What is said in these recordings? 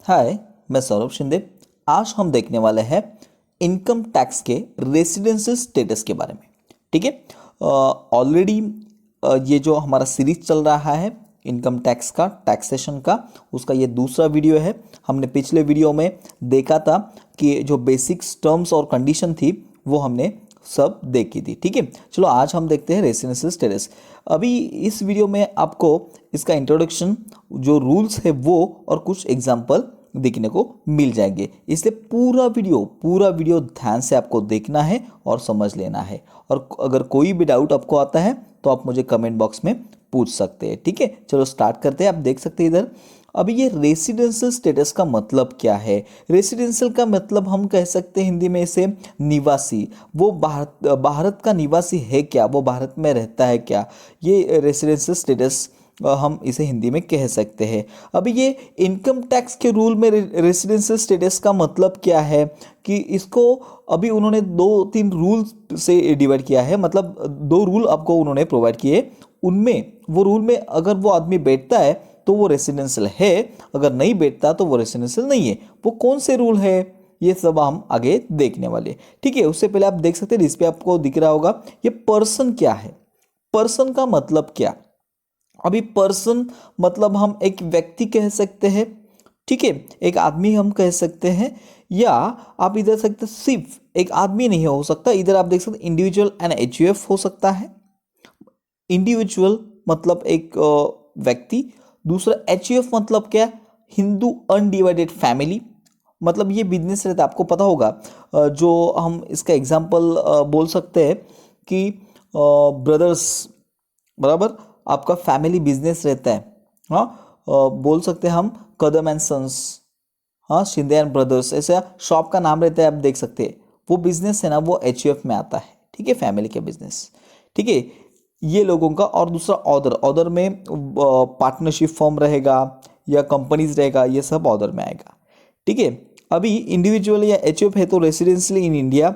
हाय, मैं सौरभ शिंदे। आज हम देखने वाले हैं इनकम टैक्स के रेसिडेंशियल स्टेटस के बारे में। ठीक है, ऑलरेडी ये जो हमारा सीरीज चल रहा है इनकम टैक्स का, टैक्सेशन का, उसका ये दूसरा वीडियो है। हमने पिछले वीडियो में देखा था कि जो बेसिक्स टर्म्स और कंडीशन थी वो हमने सब देखी थी। ठीक है, चलो आज हम देखते हैं रेसिडेंशियल स्टेटस। अभी इस वीडियो में आपको इसका इंट्रोडक्शन, जो रूल्स है वो और कुछ एग्जांपल देखने को मिल जाएंगे, इसलिए पूरा वीडियो ध्यान से आपको देखना है और समझ लेना है। और अगर कोई भी डाउट आपको आता है तो आप मुझे कमेंट बॉक्स में पूछ सकते हैं। ठीक है, चलो स्टार्ट करते हैं। आप देख सकते हैं इधर। अभी ये रेसिडेंशियल स्टेटस का मतलब क्या है? रेसिडेंशियल का मतलब हम कह सकते हैं हिंदी में इसे निवासी। वो भारत का निवासी है क्या, वो भारत में रहता है क्या, ये रेसिडेंशियल स्टेटस हम इसे हिंदी में कह सकते हैं। अभी ये इनकम टैक्स के रूल में रेसिडेंशियल स्टेटस का मतलब क्या है कि इसको अभी उन्होंने 2-3 रूल से डिवाइड किया है। मतलब 2 रूल आपको उन्होंने प्रोवाइड किए, उनमें वो रूल में अगर वो आदमी बैठता है तो वो रेसिडेंशियल है, अगर नहीं बैठता तो वो रेसिडेंशियल नहीं है। वो कौन से रूल है ये सब हम आगे देखने वाले। ठीक है, उससे पहले आप देख सकते हैं इस पे आपको दिख रहा होगा ये पर्सन क्या है। पर्सन का मतलब क्या? अभी पर्सन मतलब हम एक व्यक्ति कह सकते हैं। ठीक है, एक आदमी हम कह सकते हैं, या आप इधर सकते सिर्फ एक आदमी नहीं हो सकता। इधर आप देख सकते इंडिविजुअल एंड एचयूएफ हो सकता है। इंडिविजुअल मतलब एक व्यक्ति, दूसरा एचयूएफ मतलब क्या? Hindu undivided family. मतलब ये बिजनेस रहता है, आपको पता होगा। जो हम इसका एग्जांपल बोल सकते हैं कि ब्रदर्स, बराबर, आपका फैमिली बिजनेस रहता है। हाँ, बोल सकते हैं हम कदम एंड सन्स, हाँ, शिंदे एंड ब्रदर्स, ऐसा शॉप का नाम रहता है। आप देख सकते हैं वो बिजनेस है ना, वो एचयूएफ में आता है। ठीक है, फैमिली का बिजनेस। ठीक है, ये लोगों का। और दूसरा ऑदर, ऑदर में पार्टनरशिप फॉर्म रहेगा या कंपनीज रहेगा, ये सब ऑदर में आएगा। ठीक है, अभी इंडिविजुअल या एचयूएफ है तो रेसिडेंशियली इन इंडिया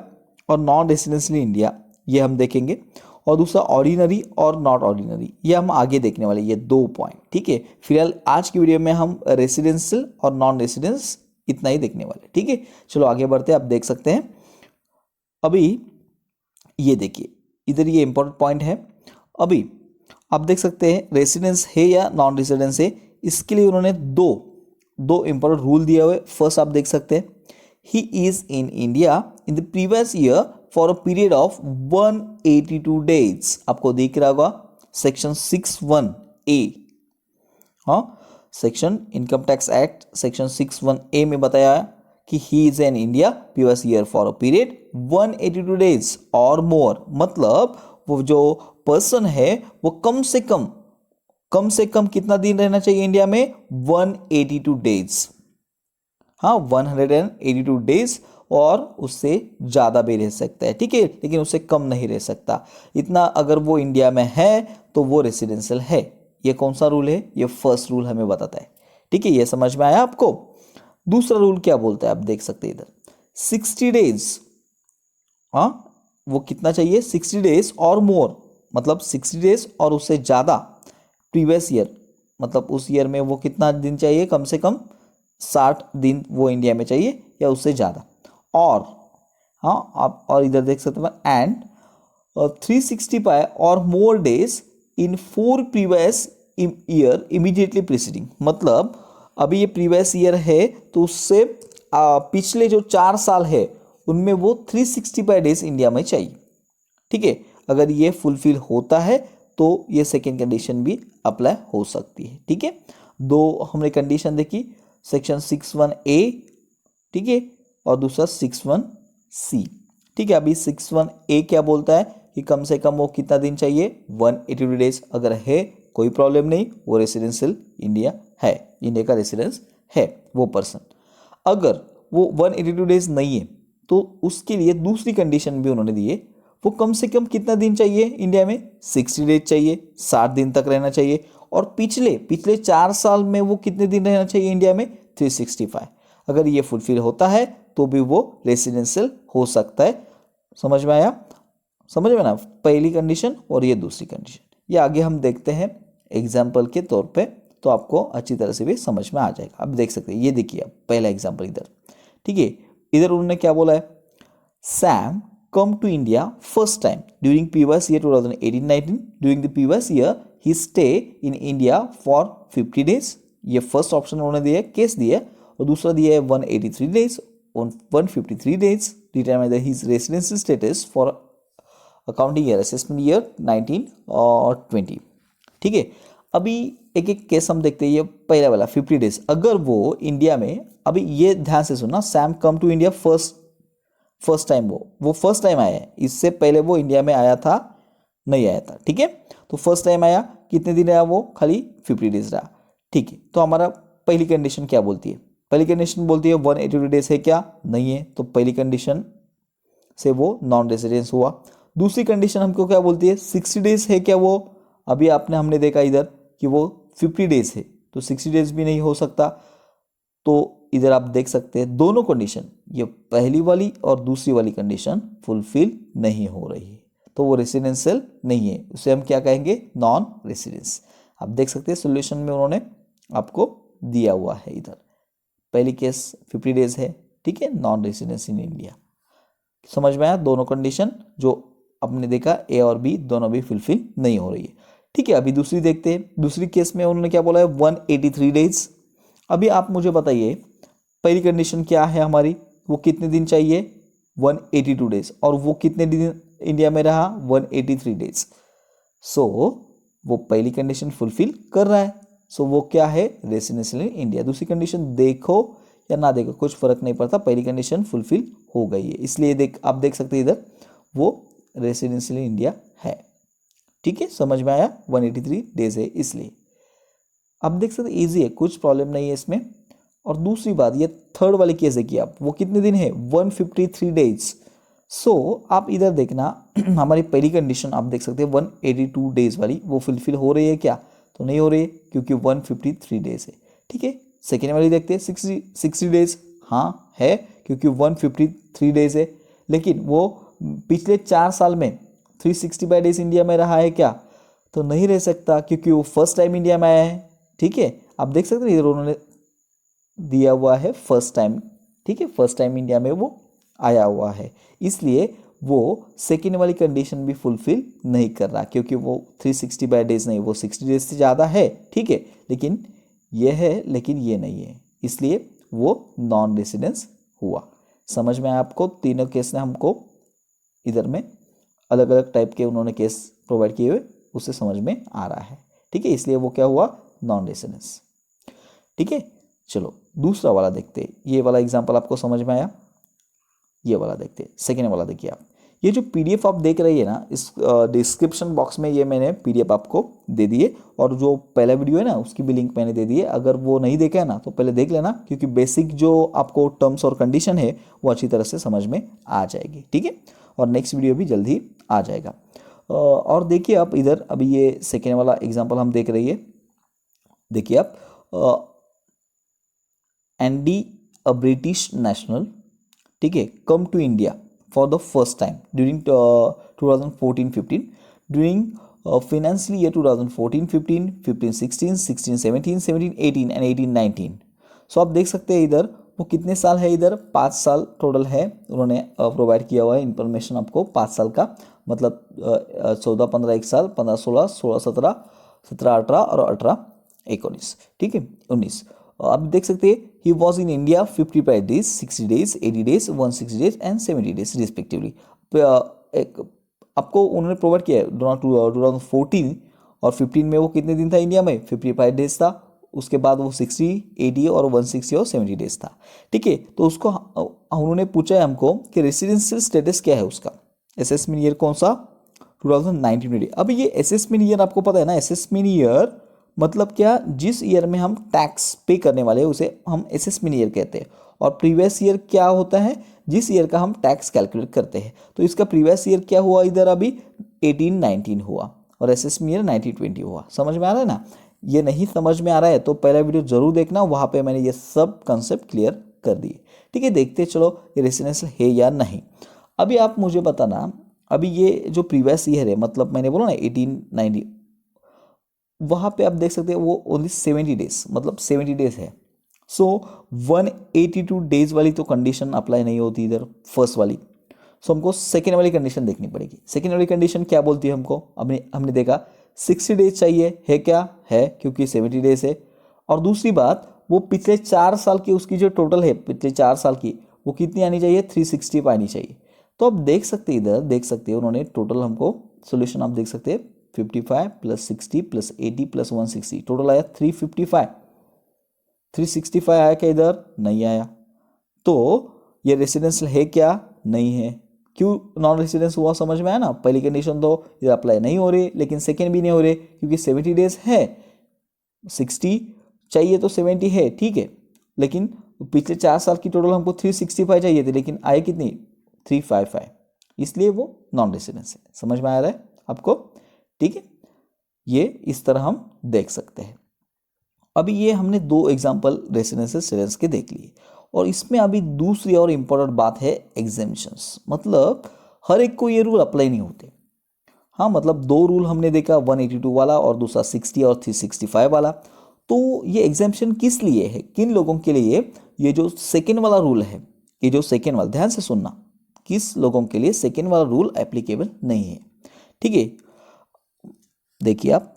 और नॉन रेसिडेंशियली इंडिया, ये हम देखेंगे। और दूसरा ऑर्डिनरी और नॉट ऑर्डिनरी, ये हम आगे देखने वाले, ये 2 पॉइंट। ठीक है, फिलहाल आज की वीडियो में हम रेसिडेंशियल और नॉन रेसिडेंस इतना ही देखने वाले। ठीक है, चलो आगे बढ़ते हैं। आप देख सकते हैं अभी ये देखिए इधर, ये इंपॉर्टेंट पॉइंट है। अभी आप देख सकते हैं रेसिडेंस है या नॉन रेसिडेंस है, इसके लिए उन्होंने दो इंपॉर्टेंट रूल दिए हुए। फर्स्ट आप देख सकते हैं, he is in India in the previous year for a period of 182 days. आपको दिख रहा होगा सेक्शन 61A। हाँ, section income tax act section 61A में बताया है कि he is in India previous year for a period 182 days और मोर। मतलब वो जो पर्सन है वो कम से कम कितना दिन रहना चाहिए इंडिया में? 182 डेज। हाँ, 182 डेज, और उससे ज़्यादा भी रह सकता है। ठीक है, लेकिन उससे कम नहीं रह सकता। इतना अगर वो इंडिया में है तो वो रेसिडेंशियल है। ये कौन सा रूल है? ये फर्स्ट रूल हमें बताता है। ठीक है, ये समझ में आया आपको? दूसरा रूल क्या बोलता है? आप देख सकते हैं इधर 60 डेज। हाँ, वो कितना चाहिए? 60 डेज और मोर, मतलब 60 डेज और उससे ज़्यादा। प्रीवियस ईयर मतलब उस ईयर में वो कितना दिन चाहिए? कम से कम 60 दिन वो इंडिया में चाहिए या उससे ज़्यादा। और हाँ, आप और इधर देख सकते हैं एंड 365 और more days in 4 previous year immediately preceding. मतलब अभी ये प्रीवियस ईयर है तो उससे पिछले जो 4 साल है उनमें वो 365 डेज इंडिया में चाहिए। ठीक है, अगर ये फुलफिल होता है तो ये सेकेंड कंडीशन भी अप्लाई हो सकती है। ठीक है, 2 हमने कंडीशन देखी, सेक्शन 61A, ठीक है, और दूसरा 61C। ठीक है, अभी 61A क्या बोलता है कि कम से कम वो कितना दिन चाहिए? 182 डेज। अगर है कोई प्रॉब्लम नहीं, वो रेसिडेंशियल इंडिया है, इंडिया का रेसिडेंस है वो पर्सन। अगर वो 182 डेज नहीं है तो उसके लिए दूसरी कंडीशन भी उन्होंने दी है, वो कम से कम कितना दिन चाहिए इंडिया में? 60 डेज चाहिए, 60 दिन तक रहना चाहिए। और पिछले पिछले 4 साल में वो कितने दिन रहना चाहिए इंडिया में? 365। अगर ये फुलफिल होता है तो भी वो रेसिडेंशियल हो सकता है। समझ में आया? समझ में ना, पहली कंडीशन और ये दूसरी कंडीशन। ये आगे हम देखते हैं एग्जाम्पल के तौर पे तो आपको अच्छी तरह से भी समझ में आ जाएगा। अब देख सकते हैं, ये देखिए अब पहला एग्जाम्पल इधर, ठीक है। इधर उन्होंने क्या बोला है, Sam come to India first time during previous year 2018-19। During the previous year he stay in India for 50 days. ये फर्स्ट ऑप्शन उन्होंने दिया है, केस दिया है, और दूसरा दिया है 183 days, 153 days determine the his residency status for accounting year assessment year 19 और 20। ठीक है, अभी एक एक केस हम देखते हैं। ये पहला वाला 50 डेज, अगर वो इंडिया में, अभी ये ध्यान से सुनना, Sam come to India first time, वो फर्स्ट टाइम आया है, इससे पहले वो इंडिया में आया था नहीं आया था, ठीक है। तो फर्स्ट टाइम आया, कितने दिन रहा वो, खाली 50 डेज रहा, ठीक है। तो हमारा पहली कंडीशन क्या बोलती है, पहली कंडीशन बोलती है 182 डेज है क्या, नहीं है, तो पहली कंडीशन से वो नॉन रेसिडेंस हुआ। दूसरी कंडीशन हमको क्या बोलती है, 60 डेज है क्या वो, अभी हमने देखा इधर कि वो 50 डेज है, तो 60 डेज भी नहीं हो सकता। तो इधर आप देख सकते हैं दोनों कंडीशन, ये पहली वाली और दूसरी वाली कंडीशन फुलफिल नहीं हो रही है, तो वो रेसिडेंशियल नहीं है, उसे हम क्या कहेंगे, नॉन रेसिडेंस। आप देख सकते हैं सोल्यूशन में उन्होंने आपको दिया हुआ है, इधर पहली केस 50 डेज है, ठीक है, नॉन रेसिडेंस इन इंडिया। समझ में आया, दोनों कंडीशन जो आपने देखा ए और बी दोनों भी फुलफिल नहीं हो रही है, ठीक है। अभी दूसरी देखते हैं, दूसरी केस में उन्होंने क्या बोला है, 183 डेज। अभी आप मुझे बताइए पहली कंडीशन क्या है हमारी, वो कितने दिन चाहिए, 182 डेज, और वो कितने दिन इंडिया में रहा, 183 डेज। सो वो पहली कंडीशन फुलफिल कर रहा है, सो वो क्या है, रेसिडेंशियल इन इंडिया। दूसरी कंडीशन देखो या ना देखो कुछ फर्क नहीं पड़ता, पहली कंडीशन फुलफिल हो गई है, इसलिए आप देख सकते हैं इधर वो रेसिडेंशियल इन इंडिया है, ठीक है। समझ में आया, 183 डेज है इसलिए। अब देख सकते इजी है, कुछ प्रॉब्लम नहीं है इसमें। और दूसरी बात, ये थर्ड वाली केस देखिए आप, वो कितने दिन है, 153 डेज। सो आप इधर देखना हमारी पहली कंडीशन आप देख सकते हैं 182 डेज वाली, वो फुलफिल हो रही है क्या, तो नहीं हो रही है क्योंकि 153 डेज है, ठीक है। सेकेंड वाली देखते हैं 60 डेज, हाँ है क्योंकि 153 डेज है, लेकिन वो पिछले 4 साल में 365 डेज इंडिया में रहा है क्या, तो नहीं रह सकता क्योंकि वो फर्स्ट टाइम इंडिया में आया है, ठीक है। आप देख सकते हैं इधर उन्होंने दिया हुआ है फर्स्ट टाइम, ठीक है, फर्स्ट टाइम इंडिया में वो आया हुआ है, इसलिए वो सेकेंड वाली कंडीशन भी फुलफिल नहीं कर रहा क्योंकि वो 365 डेज नहीं, वो 60 डेज से ज़्यादा है, ठीक है, लेकिन ये है लेकिन ये नहीं है, इसलिए वो नॉन रेसिडेंस हुआ। समझ में आया आपको, तीनों केस ने हमको इधर में अलग अलग टाइप के उन्होंने केस प्रोवाइड किए हुए, उससे समझ में आ रहा है, ठीक है, इसलिए वो क्या हुआ, नॉन रेसिडेंस, ठीक है। चलो दूसरा वाला देखते हैं, ये वाला एग्जांपल आपको समझ में आया, ये वाला देखते हैं। सेकेंड वाला देखिए आप, ये जो पीडीएफ आप देख रही है ना, इस डिस्क्रिप्शन बॉक्स में ये मैंने पीडीएफ आपको दे दिए, और जो पहला वीडियो है ना उसकी भी लिंक मैंने दे दी है, अगर वो नहीं देखा है ना तो पहले देख लेना, क्योंकि बेसिक जो आपको टर्म्स और कंडीशन है वो अच्छी तरह से समझ में आ जाएगी, ठीक है। और नेक्स्ट वीडियो भी जल्द ही आ जाएगा। और देखिए आप इधर, अभी ये सेकेंड वाला एग्जाम्पल हम देख रही है, देखिए आप, एंडी अ ब्रिटिश नेशनल, ठीक है, come to India for the first time during 2014-15, during financial year 2014-15, 15-16, 16-17, 17-18 and 18-19। सो आप देख सकते हैं इधर वो कितने साल है, इधर 5 साल टोटल है, उन्होंने प्रोवाइड किया हुआ है इंफॉर्मेशन आपको 5 साल का, मतलब 14-15 1 साल, 15-16, 16-17, 17-18 और 18-19, ठीक है, 19। आप देख सकते हैं he was in India 55 days, 60 days, 80 days, 160 days and 70 days respectively. आपको उन्होंने प्रोवाइड किया है 2014 और 15 में वो कितने दिन था इंडिया में, 55 डेज था, उसके बाद वो 60, 80 और 160 और 70 डेज था, ठीक है। तो उसको उन्होंने पूछा है हमको कि रेसिडेंशियल स्टेटस क्या है उसका, असेसमेंट ईयर कौन सा, 2019। अभी ये असेसमेंट ईयर आपको पता है ना, असेसमेंट ईयर मतलब क्या, जिस ईयर में हम टैक्स पे करने वाले हैं उसे हम असेसमेंट ईयर कहते हैं, और प्रीवियस ईयर क्या होता है, जिस ईयर का हम टैक्स कैलकुलेट करते हैं। तो इसका प्रीवियस ईयर क्या हुआ, इधर अभी 18-19 हुआ और असेसमेंट ईयर 19-20 हुआ। समझ में आ रहा है ना, ये नहीं समझ में आ रहा है तो पहला वीडियो जरूर देखना, वहाँ पे मैंने ये सब कंसेप्ट क्लियर कर दिए, ठीक है। देखते चलो ये रेसिडेंशियल है या नहीं। अभी आप मुझे बताना, अभी ये जो प्रीवियस ईयर है, मतलब मैंने बोला ना 18-19, वहाँ पे आप देख सकते हैं वो ओनली 70 डेज, मतलब 70 डेज है। सो 182 डेज वाली तो कंडीशन अप्लाई नहीं होती इधर फर्स्ट वाली। सो हमको सेकेंड वाली कंडीशन देखनी पड़ेगी। सेकेंड वाली कंडीशन क्या बोलती है हमको, हमने देखा 60 डेज चाहिए है, क्या है क्योंकि 70 डेज है। और दूसरी बात, वो पिछले 4 साल की उसकी जो टोटल है पिछले 4 साल की, वो कितनी आनी चाहिए, 360 आनी चाहिए। तो आप देख सकते हैं, इधर देख सकते हैं उन्होंने टोटल हमको सोल्यूशन आप देख सकते हैं 55 + 60 + 80 + 160 टोटल आया 355। 365 आया क्या, इधर नहीं आया। तो ये रेसिडेंशियल है क्या, नहीं है। क्यों नॉन रेसिडेंस हुआ, समझ में आया ना। पहली कंडीशन तो इधर अप्लाई नहीं हो रही, लेकिन सेकेंड भी नहीं हो रही क्योंकि 70 डेज है, 60 चाहिए तो 70 है, ठीक है। लेकिन पिछले 4 साल की टोटल हमको 365 चाहिए थे, लेकिन आए कितनी, 355, इसलिए वो नॉन रेसिडेंस है। समझ में आ रहा है आपको, ठीक है। ये इस तरह हम देख सकते हैं। अभी ये हमने 2 एग्जाम्पल रेसिडेंशियल स्टेटस के देख लिए, और इसमें अभी दूसरी और इम्पोर्टेंट बात है एग्जेम्पशंस, मतलब हर एक को ये रूल अप्लाई नहीं होते। हाँ, मतलब 2 रूल हमने देखा, 182 वाला और दूसरा 60 और 365 वाला। तो ये एग्जाम्पशन किस लिए है, किन लोगों के लिए, ये जो सेकेंड वाला रूल है, ये जो सेकेंड वाला, ध्यान से सुनना, किस लोगों के लिए सेकेंड वाला रूल एप्लीकेबल नहीं है, ठीक है। देखिए आप,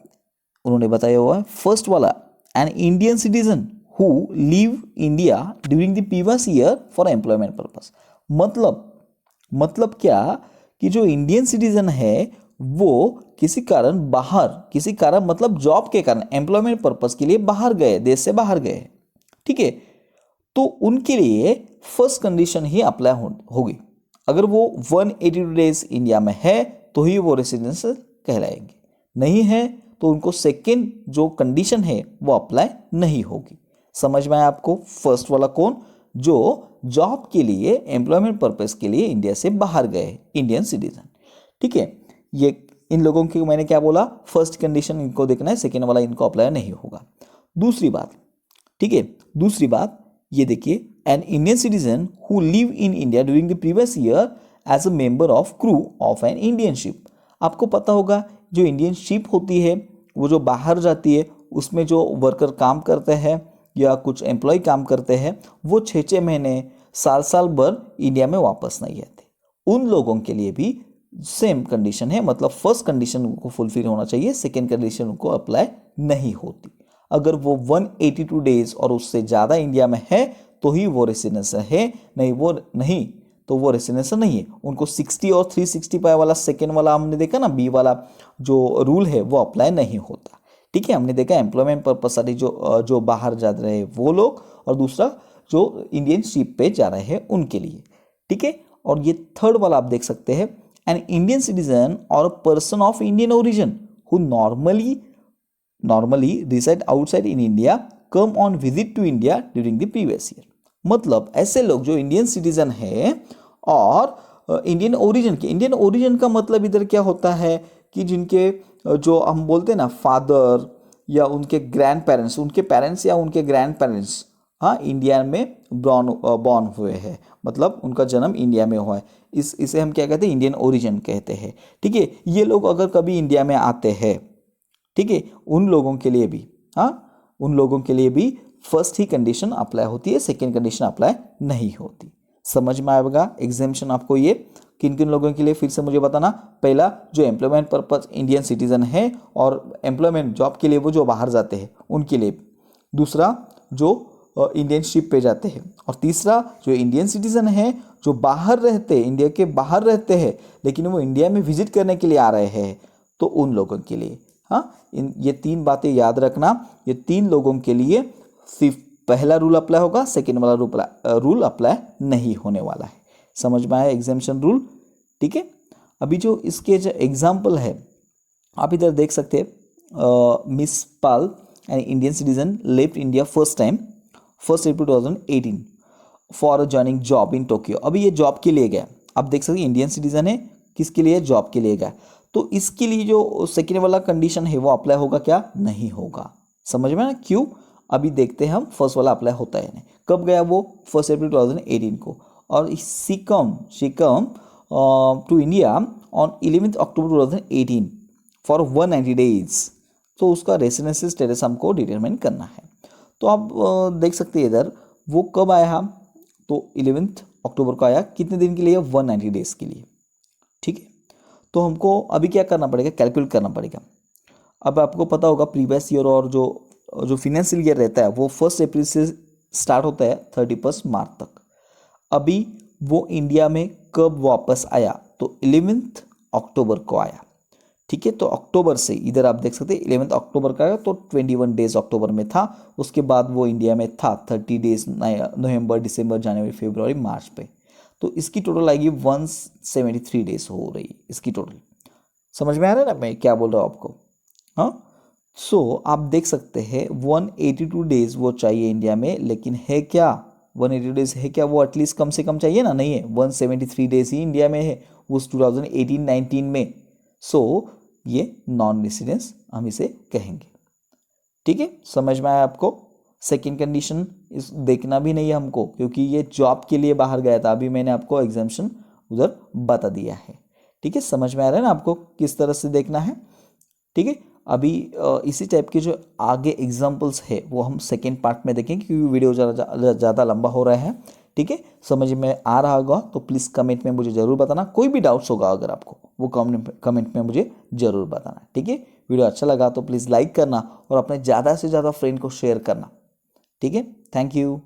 उन्होंने बताया हुआ है फर्स्ट वाला, N Indian citizen who leave India during the previous year for employment purpose. मतलब क्या कि जो इंडियन सिटीजन है वो किसी कारण बाहर, किसी कारण मतलब जॉब के कारण, एम्प्लॉयमेंट पर्पस के लिए बाहर गए, देश से बाहर गए, ठीक है। तो उनके लिए फर्स्ट कंडीशन ही अप्लाई होगी। अगर वो 182 डेज इंडिया में है तो ही वो रेसिडेंशियल कहलाएंगे, नहीं है तो उनको सेकेंड जो कंडीशन है वो अप्लाई नहीं होगी। समझ में आया आपको। फर्स्ट वाला कौन, जो जॉब के लिए, एम्प्लॉयमेंट पर्पस के लिए इंडिया से बाहर गए, इंडियन सिटीजन, ठीक है। ये इन लोगों की मैंने क्या बोला, फर्स्ट कंडीशन इनको देखना है, सेकेंड वाला इनको अप्लाई नहीं होगा। दूसरी बात, ठीक है, दूसरी बात ये देखिए, an Indian citizen who live in India during the previous year as a member of crew of an Indian ship. आपको पता होगा जो इंडियन शिप होती है वो जो बाहर जाती है, उसमें जो वर्कर काम करते हैं या कुछ एम्प्लॉय काम करते हैं, वो 6-6 महीने, साल भर इंडिया में वापस नहीं आते। उन लोगों के लिए भी सेम कंडीशन है, मतलब फर्स्ट कंडीशन को फुलफिल होना चाहिए, सेकेंड कंडीशन को अप्लाई नहीं होती। अगर वो 182 डेज और उससे ज़्यादा इंडिया में है तो ही वो रेसिडेंशियल है, नहीं वो नहीं तो वो रेसिडेंशियल नहीं है। उनको 60 और 365 वाला सेकेंड वाला हमने देखा ना, बी वाला जो रूल है वो अप्लाई नहीं होता, ठीक है। हमने देखा एम्प्लॉयमेंट पर्पस वाली जो बाहर जा रहे हैं वो लोग, और दूसरा जो इंडियन शिप पे जा रहे हैं उनके लिए, ठीक है। और ये थर्ड वाला आप देख सकते हैं, एन इंडियन सिटीजन और person of Indian origin who normally reside outside in India come on visit to India during the previous year. मतलब ऐसे लोग जो इंडियन सिटीजन है और इंडियन ओरिजिन के, इंडियन ओरिजिन का मतलब इधर क्या होता है कि जिनके जो हम बोलते हैं ना फादर या उनके ग्रैंड पेरेंट्स, उनके पेरेंट्स या उनके ग्रैंड पेरेंट्स, हाँ, इंडिया में बॉर्न हुए हैं, मतलब उनका जन्म इंडिया में हुआ है, इसे हम क्या कहते हैं, इंडियन ओरिजिन कहते हैं, ठीक है। ये लोग अगर कभी इंडिया में आते हैं, ठीक है, उन लोगों के लिए भी, हाँ, उन लोगों के लिए भी फर्स्ट ही कंडीशन अप्लाई होती है, सेकेंड कंडीशन अप्लाई नहीं होती। समझ में आएगा एग्जाम्पशन आपको ये किन किन लोगों के लिए, फिर से मुझे बताना। पहला, जो एम्प्लॉयमेंट पर्पज इंडियन सिटीजन है और एम्प्लॉयमेंट जॉब के लिए वो जो बाहर जाते हैं उनके लिए। दूसरा, जो इंडियन शिप पे जाते हैं। और तीसरा, जो इंडियन सिटीजन है जो बाहर रहते हैं, इंडिया के बाहर रहते हैं लेकिन वो इंडिया में विजिट करने के लिए आ रहे हैं, तो उन लोगों के लिए, हाँ, ये 3 बातें याद रखना। ये 3 लोगों के लिए सिर्फ पहला रूल अप्लाई होगा, सेकेंड वाला रूल अप्लाई नहीं होने वाला है। समझ में आया एग्जाम्पशन रूल, ठीक है। अभी जो इसके जो एग्जाम्पल है आप इधर देख सकते हैं, miss Pal N Indian citizen left India first time 1 April 2018 for joining job in Tokyo. अभी ये जॉब के लिए गया, आप देख सकते हैं इंडियन सिटीजन है, किसके लिए, जॉब के लिए गया। तो इसके लिए जो सेकेंड वाला कंडीशन है वो अप्लाई होगा क्या, नहीं होगा। समझ में ना, क्यों, अभी देखते हैं हम। फर्स्ट वाला अप्लाई होता है नहीं। कब गया वो, 1 अप्रैल 2018 को, और she come to India on 11 October 2018 for 190 days. तो उसका रेसिडेंसी स्टेटस हमको डिटरमाइन करना है। तो आप देख सकते हैं इधर वो कब आया, तो 11 अक्टूबर को आया। कितने दिन के लिए? 190 डेज के लिए। ठीक है, तो हमको अभी क्या करना पड़ेगा, कैलकुलेट करना पड़ेगा। अब आपको पता होगा प्रीवियस ईयर और जो जो फिनेंशियल ईयर रहता है वो 1 अप्रैल से स्टार्ट होता है 31 मार्च तक। अभी वो इंडिया में कब वापस आया, तो 11 अक्टूबर को आया। ठीक है, तो अक्टूबर से इधर आप देख सकते हैं 11 अक्टूबर का आया, तो 21 डेज अक्टूबर में था। उसके बाद वो इंडिया में था 30 डेज नवंबर, दिसंबर, जनवरी, फरवरी, मार्च पे। तो इसकी टोटल आएगी 173 डेज हो रही इसकी टोटल। समझ में आ रहा है ना मैं क्या बोल रहा हूँ आपको? हाँ, सो आप देख सकते हैं 182 डेज वो चाहिए इंडिया में, लेकिन है क्या 180 डेज है क्या? वो एटलीस्ट कम से कम चाहिए ना, नहीं है। 173 डेज ही इंडिया में है उस 2018-19 में। सो ये नॉन रेसिडेंस हम इसे कहेंगे। ठीक है, समझ में आया आपको? सेकेंड कंडीशन इस देखना भी नहीं है हमको, क्योंकि ये जॉब के लिए बाहर गया था। अभी मैंने आपको एग्जाम्पशन उधर बता दिया है। ठीक है, समझ में आ रहा है ना आपको किस तरह से देखना है? ठीक है, अभी इसी टाइप के जो आगे एग्जाम्पल्स है वो हम सेकेंड पार्ट में देखेंगे, क्योंकि वीडियो ज़्यादा लंबा हो रहा है। ठीक है, समझ में आ रहा होगा तो प्लीज़ कमेंट में मुझे ज़रूर बताना। कोई भी डाउट्स होगा अगर आपको, वो कमेंट में मुझे ज़रूर बताना। ठीक है, वीडियो अच्छा लगा तो प्लीज़ लाइक करना और अपने ज़्यादा से ज़्यादा फ्रेंड को शेयर करना। ठीक है, थैंक यू।